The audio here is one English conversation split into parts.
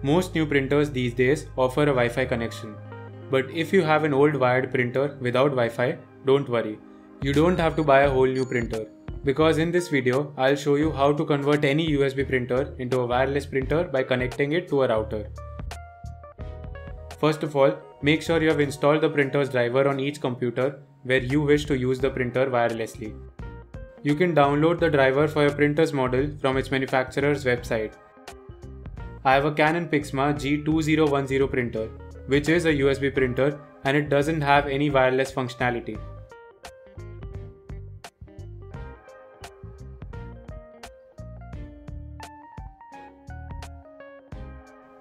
Most new printers these days offer a Wi-Fi connection. But if you have an old wired printer without Wi-Fi, don't worry. You don't have to buy a whole new printer. Because in this video, I'll show you how to convert any USB printer into a wireless printer by connecting it to a router. First of all, make sure you have installed the printer's driver on each computer where you wish to use the printer wirelessly. You can download the driver for your printer's model from its manufacturer's website. I have a Canon Pixma G2010 printer, which is a USB printer and it doesn't have any wireless functionality.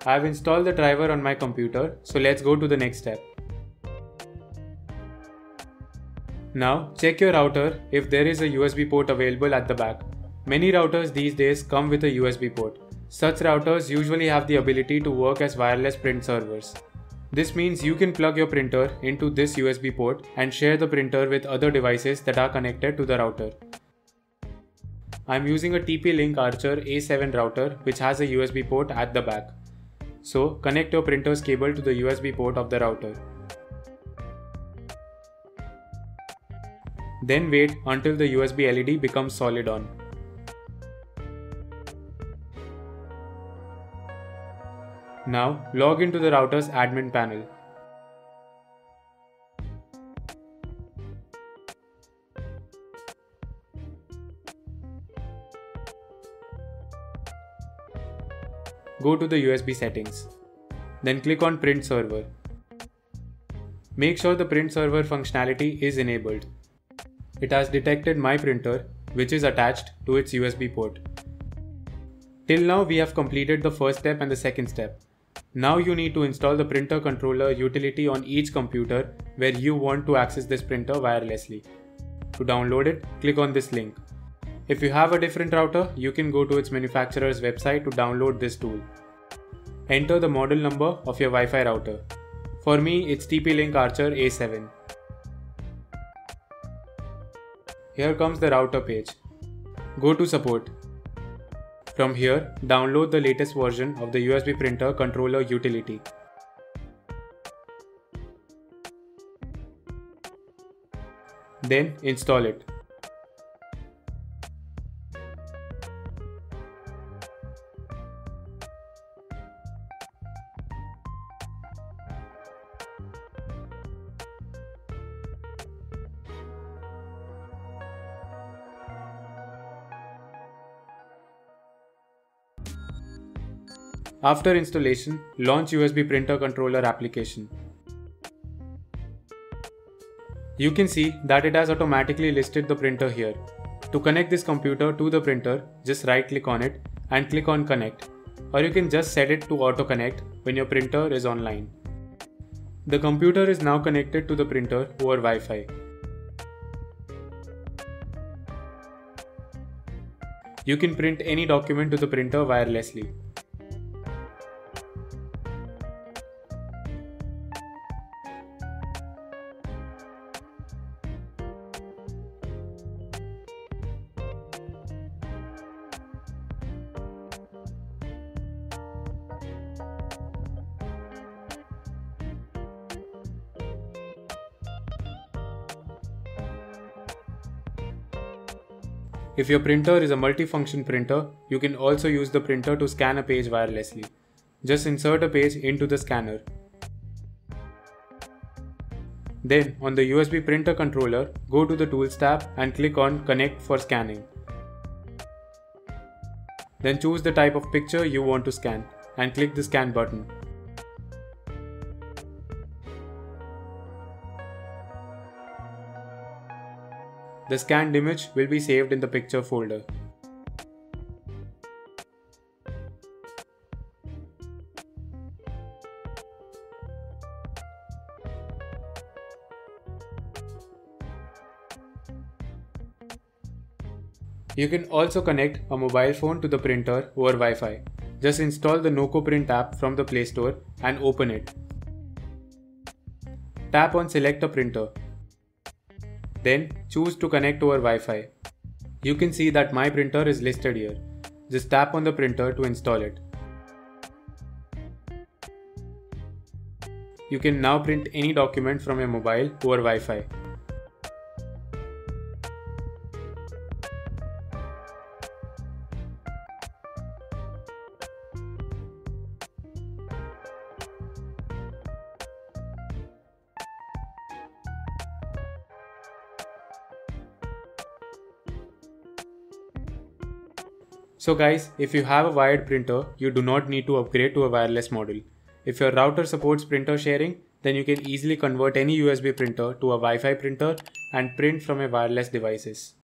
I have installed the driver on my computer, so let's go to the next step. Now, check your router if there is a USB port available at the back. Many routers these days come with a USB port. Such routers usually have the ability to work as wireless print servers. This means you can plug your printer into this USB port and share the printer with other devices that are connected to the router. I'm using a TP-Link Archer A7 router which has a USB port at the back. So, connect your printer's cable to the USB port of the router. Then wait until the USB LED becomes solid on. Now, log into the router's admin panel. Go to the USB settings. Then click on Print Server. Make sure the Print Server functionality is enabled. It has detected my printer, which is attached to its USB port. Till now we have completed the first step and the second step. Now you need to install the printer controller utility on each computer where you want to access this printer wirelessly. To download it, click on this link. If you have a different router, you can go to its manufacturer's website to download this tool. Enter the model number of your Wi-Fi router. For me, it's TP-Link Archer A7. Here comes the router page. Go to Support. From here, download the latest version of the USB printer controller utility. Then install it. After installation, launch USB printer controller application. You can see that it has automatically listed the printer here. To connect this computer to the printer, just right click on it and click on Connect, or you can just set it to auto connect when your printer is online. The computer is now connected to the printer over Wi-Fi. You can print any document to the printer wirelessly. If your printer is a multifunction printer, you can also use the printer to scan a page wirelessly. Just insert a page into the scanner. Then, on the USB printer controller, go to the Tools tab and click on Connect for scanning. Then choose the type of picture you want to scan and click the Scan button. The scanned image will be saved in the picture folder. You can also connect a mobile phone to the printer over Wi-Fi. Just install the Noco Print app from the Play Store and open it. Tap on Select a printer. Then choose to connect over Wi-Fi. You can see that my printer is listed here. Just tap on the printer to install it. you can now print any document from your mobile over Wi-Fi. So guys, if you have a wired printer, you do not need to upgrade to a wireless model. If your router supports printer sharing, then you can easily convert any USB printer to a Wi-Fi printer and print from your wireless devices.